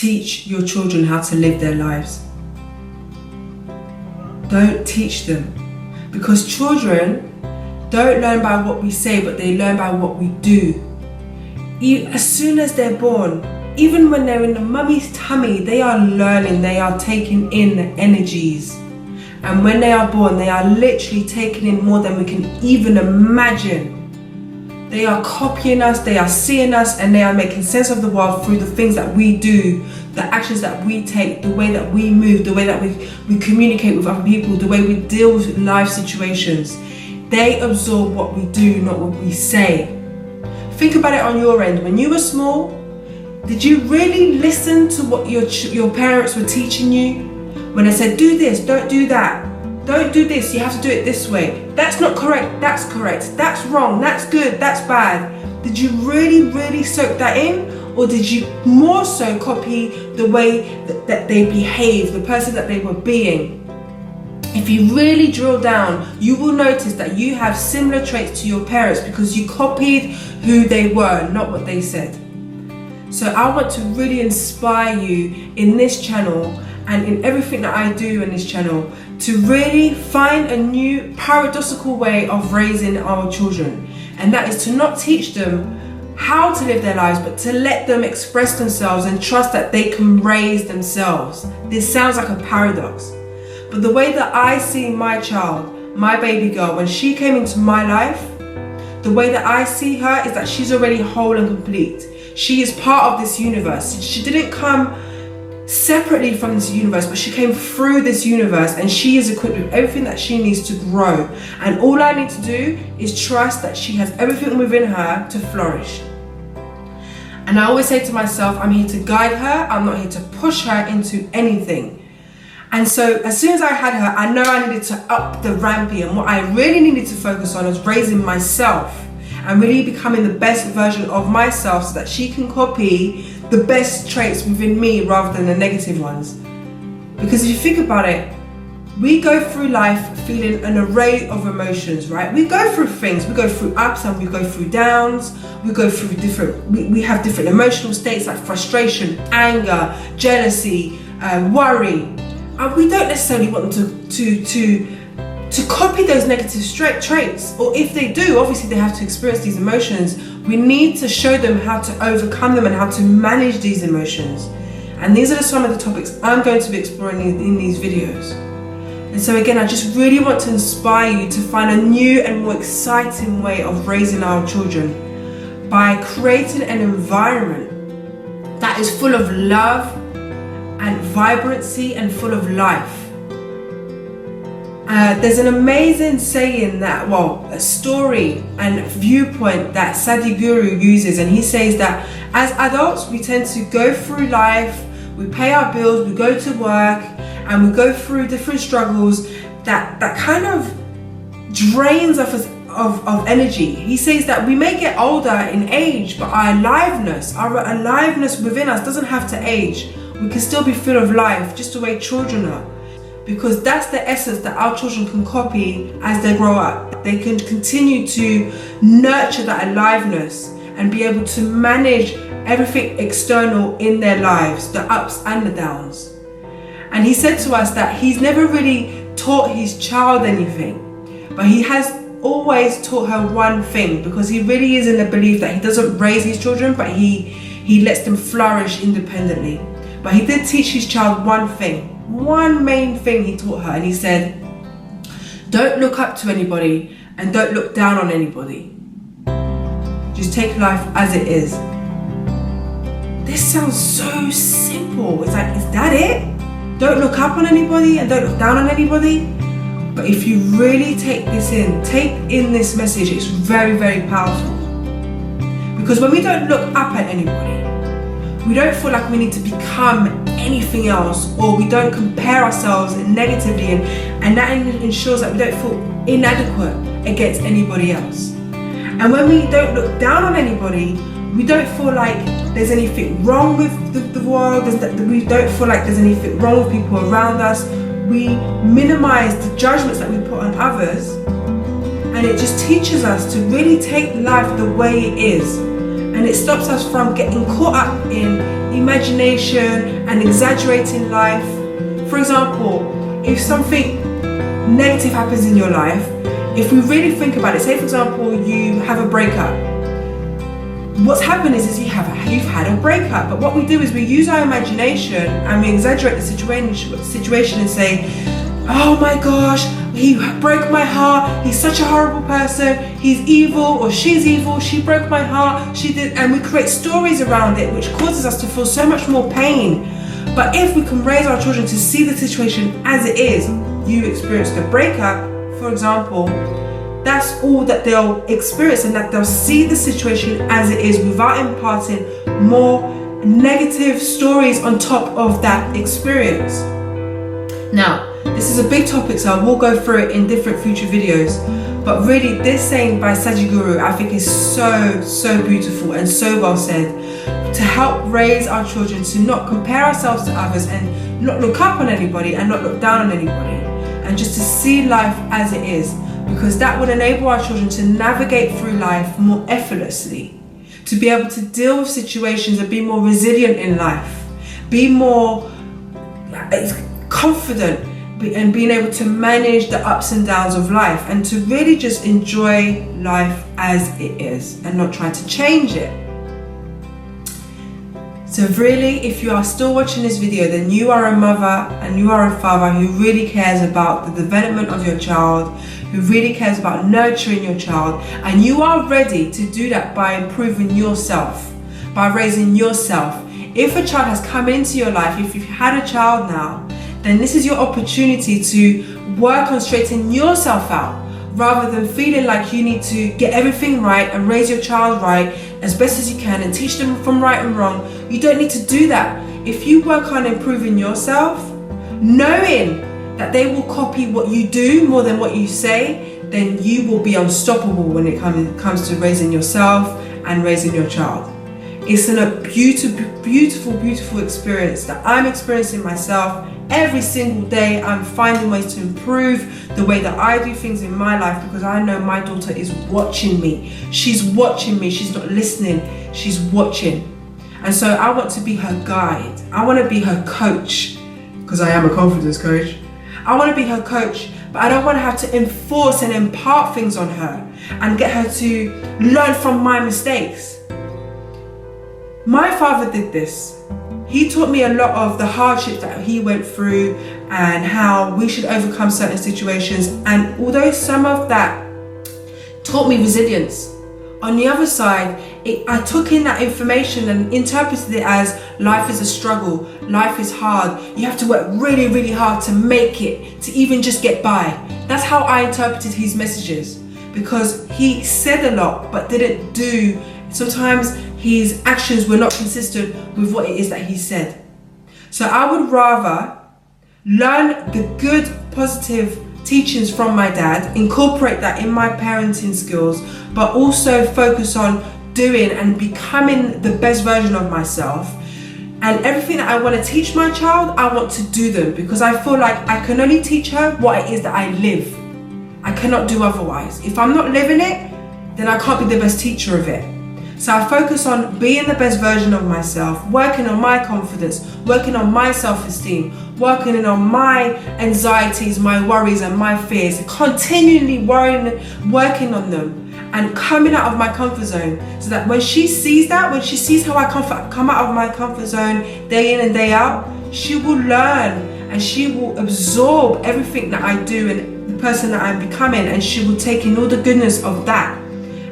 teach your children how to live their lives. Don't teach them, because children don't learn by what we say, but they learn by what we do. As soon as they're born, even when they're in the mummy's tummy, they are learning, they are taking in the energies. And when they are born, they are literally taking in more than we can even imagine. They are copying us, they are seeing us, and they are making sense of the world through the things that we do, the actions that we take, the way that we move, the way that we communicate with other people, the way we deal with life situations. They absorb what we do, not what we say. Think about it on your end. When you were small, did you really listen to what your parents were teaching you? When they said, do this, don't do that. Don't do this, you have to do it this way. That's not correct, that's correct. That's wrong, that's good, that's bad. Did you really soak that in? Or did you more so copy the way that they behaved, the person that they were being? If you really drill down, you will notice that you have similar traits to your parents because you copied who they were, not what they said. So I want to really inspire you in this channel and in everything that I do in this channel to really find a new paradoxical way of raising our children. And that is to not teach them how to live their lives, but to let them express themselves and trust that they can raise themselves. This sounds like a paradox, but the way that I see my child, my baby girl, when she came into my life, the way that I see her is that she's already whole and complete. She is part of this universe. She didn't come separately from this universe, but she came through this universe, and she is equipped with everything that she needs to grow. And all I need to do is trust that she has everything within her to flourish. And I always say to myself, I'm here to guide her, I'm not here to push her into anything. And so as soon as I had her, I know I needed to up the rampy, and what I really needed to focus on was raising myself and really becoming the best version of myself so that she can copy the best traits within me rather than the negative ones. Because if you think about it, we go through life feeling an array of emotions, right? We go through things, we go through ups and we go through downs, we go through we have different emotional states like frustration, anger, jealousy, worry. And we don't necessarily want them to copy those negative traits, or if they do, obviously they have to experience these emotions. We need to show them how to overcome them and how to manage these emotions. And these are some of the topics I'm going to be exploring in these videos. And so again, I just really want to inspire you to find a new and more exciting way of raising our children by creating an environment that is full of love and vibrancy and full of life. There's an amazing saying that, a story and viewpoint that Sadhguru uses, and he says that as adults we tend to go through life, we pay our bills, we go to work, and we go through different struggles that kind of drains us of energy. He says that we may get older in age, but our aliveness within us doesn't have to age. We can still be full of life, just the way children are. Because that's the essence that our children can copy as they grow up. They can continue to nurture that aliveness and be able to manage everything external in their lives, the ups and the downs. And he said to us that he's never really taught his child anything, but he has always taught her one thing, because he really is in the belief that he doesn't raise his children, but he lets them flourish independently. But he did teach his child one thing. One main thing he taught her, and he said, don't look up to anybody and don't look down on anybody. Just take life as it is. This sounds so simple. It's like, is that it? Don't look up on anybody and don't look down on anybody? But if you really take in this message, it's very, very powerful. Because when we don't look up at anybody, we don't feel like we need to become anything else, or we don't compare ourselves negatively, and that ensures that we don't feel inadequate against anybody else. And when we don't look down on anybody, we don't feel like there's anything wrong with the world, we don't feel like there's anything wrong with people around us. We minimize the judgments that we put on others, and it just teaches us to really take life the way it is. and it stops us from getting caught up in imagination and exaggerating life. For example, if something negative happens in your life, if we really think about it, say for example you have a breakup, what's happened is you've had a breakup, but what we do is we use our imagination and we exaggerate the situation and say, oh my gosh, he broke my heart, he's such a horrible person, he's evil or she's evil, she broke my heart, she did, and we create stories around it which causes us to feel so much more pain. But if we can raise our children to see the situation as it is, you experienced a breakup, for example, that's all that they'll experience, and that they'll see the situation as it is without imparting more negative stories on top of that experience. Now, this is a big topic, so I will go through it in different future videos. But really, this saying by Sajiguru, I think is so beautiful and so well said, to help raise our children to not compare ourselves to others and not look up on anybody and not look down on anybody, and just to see life as it is, because that would enable our children to navigate through life more effortlessly, to be able to deal with situations and be more resilient in life, be more confident, and being able to manage the ups and downs of life, and to really just enjoy life as it is and not try to change it. So really, if you are still watching this video, then you are a mother and you are a father who really cares about the development of your child, who really cares about nurturing your child, and you are ready to do that by improving yourself, by raising yourself. If a child has come into your life, if you've had a child now, then this is your opportunity to work on straightening yourself out, rather than feeling like you need to get everything right and raise your child right as best as you can and teach them from right and wrong. You don't need to do that. If you work on improving yourself, knowing that they will copy what you do more than what you say, then you will be unstoppable when it comes to raising yourself and raising your child. It's a beautiful experience that I'm experiencing myself. Every single day I'm finding ways to improve the way that I do things in my life, because I know my daughter is watching me. She's watching me. She's not listening. She's watching. And so I want to be her guide. I want to be her coach, because I am a confidence coach. I want to be her coach, but I don't want to have to enforce and impart things on her and get her to learn from my mistakes. My father did this. He taught me a lot of the hardships that he went through and how we should overcome certain situations. And although some of that taught me resilience, on the other side, I took in that information and interpreted it as life is a struggle, life is hard, you have to work really hard to make it, to even just get by. That's how I interpreted his messages, because he said a lot but didn't do. Sometimes his actions were not consistent with what it is that he said. So I would rather learn the good, positive teachings from my dad, incorporate that in my parenting skills, but also focus on doing and becoming the best version of myself. And everything that I want to teach my child, I want to do them, because I feel like I can only teach her what it is that I live. I cannot do otherwise. If I'm not living it, then I can't be the best teacher of it. So I focus on being the best version of myself, working on my confidence, working on my self-esteem, working on my anxieties, my worries and my fears, continually working on them and coming out of my comfort zone, so that when she sees that, when she sees how I come out of my comfort zone day in and day out, she will learn and she will absorb everything that I do and the person that I'm becoming, and she will take in all the goodness of that.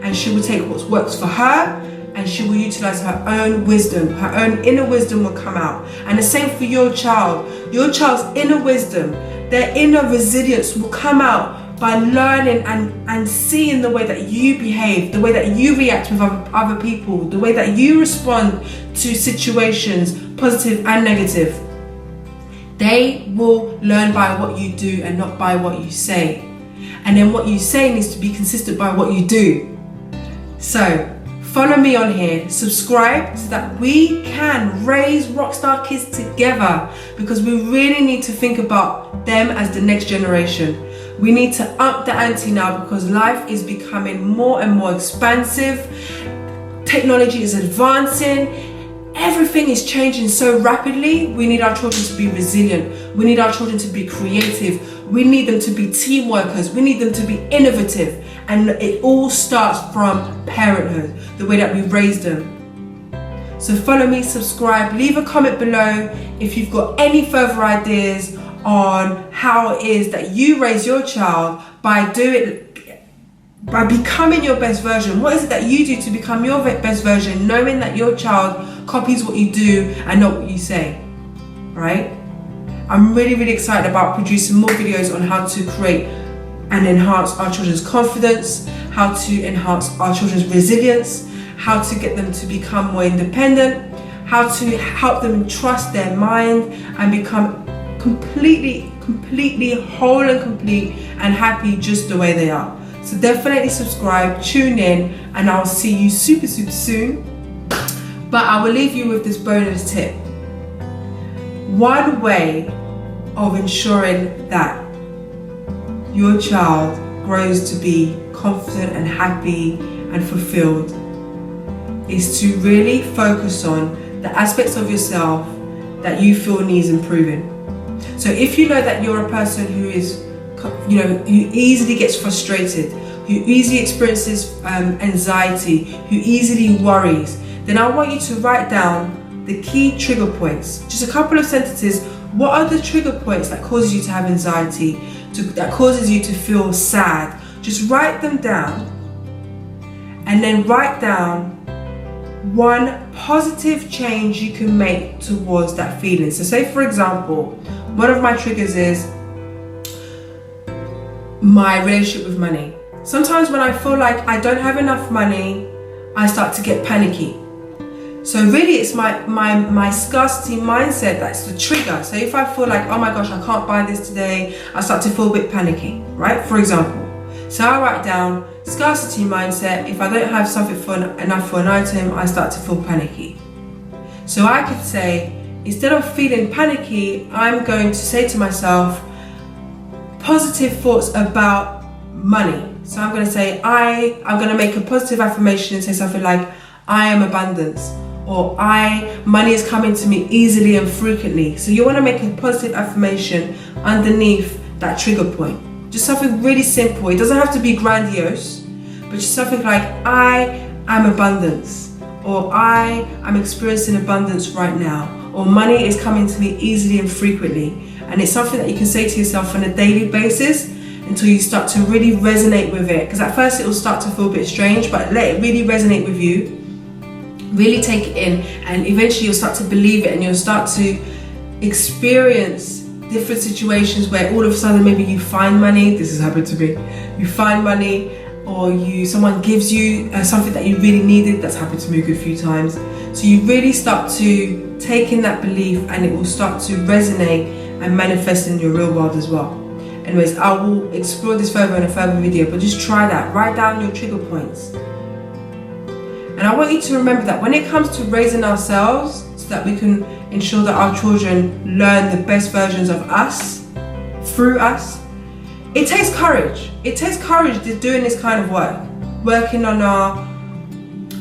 And she will take what works for her, and she will utilize her own wisdom. Her own inner wisdom will come out. And the same for your child. Your child's inner wisdom, their inner resilience will come out by learning and seeing the way that you behave, the way that you react with other people, the way that you respond to situations, positive and negative. They will learn by what you do and not by what you say. And then what you say needs to be consistent by what you do. So follow me on here, subscribe, so that we can raise rockstar kids together, because we really need to think about them as the next generation. We need to up the ante now, because life is becoming more and more expansive. technology is advancing. Everything is changing so rapidly. We need our children to be resilient. We need our children to be creative. We need them to be team workers. We need them to be innovative. And it all starts from parenthood, the way that we raise them. So follow me, subscribe, leave a comment below if you've got any further ideas on how it is that you raise your child by becoming your best version. What is it that you do to become your best version, knowing that your child copies what you do and not what you say, right? I'm really excited about producing more videos on how to create and enhance our children's confidence, how to enhance our children's resilience, how to get them to become more independent, how to help them trust their mind and become completely whole and complete and happy just the way they are. So definitely subscribe, tune in, and I'll see you super soon. But I will leave you with this bonus tip. One way of ensuring that your child grows to be confident and happy and fulfilled is to really focus on the aspects of yourself that you feel needs improving. So if you know that you're a person who is, who easily gets frustrated, who easily experiences anxiety, who easily worries, then I want you to write down the key trigger points. Just a couple of sentences. What are the trigger points that causes you to have anxiety, that causes you to feel sad? Just write them down, and then write down one positive change you can make towards that feeling. So say for example, one of my triggers is my relationship with money. Sometimes when I feel like I don't have enough money, I start to get panicky. So really it's my scarcity mindset that's the trigger. So if I feel like, oh my gosh, I can't buy this today, I start to feel a bit panicky, right? For example. So I write down scarcity mindset. If I don't have something enough for an item, I start to feel panicky. So I could say, instead of feeling panicky, I'm going to say to myself positive thoughts about money. So I'm going to say, I'm going to make a positive affirmation and say something like, I am abundance, or money is coming to me easily and frequently. So you want to make a positive affirmation underneath that trigger point. Just something really simple. It doesn't have to be grandiose, but just something like, I am abundance, or I am experiencing abundance right now, or money is coming to me easily and frequently. And it's something that you can say to yourself on a daily basis until you start to really resonate with it. Because at first it will start to feel a bit strange, but let it really resonate with you. Really take it in, and eventually you'll start to believe it, and you'll start to experience different situations where all of a sudden maybe you find money. This has happened to me. You find money, or someone gives you something that you really needed. That's happened to me a good few times. So you really start to take in that belief, and it will start to resonate and manifest in your real world as well. Anyways, I will explore this further in a further video, but just try that. Write down your trigger points. And I want you to remember that when it comes to raising ourselves, so that we can ensure that our children learn the best versions of us, through us, it takes courage. It takes courage to doing this kind of work, working on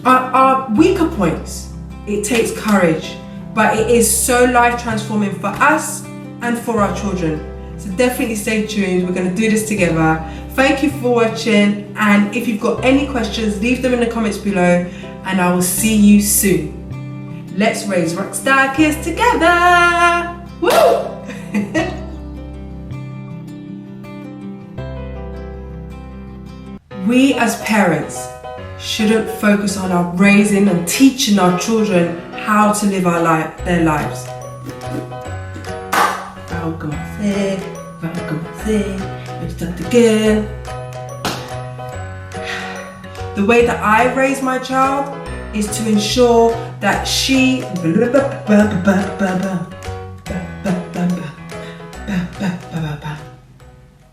our weaker points. It takes courage, but it is so life transforming for us and for our children. So definitely stay tuned. We're going to do this together. Thank you for watching, and if you've got any questions, leave them in the comments below, and I will see you soon. Let's raise rockstar kids together! Woo! We as parents shouldn't focus on our raising and teaching our children how to live their lives. Let's start again. The way that I raise my child is to ensure that she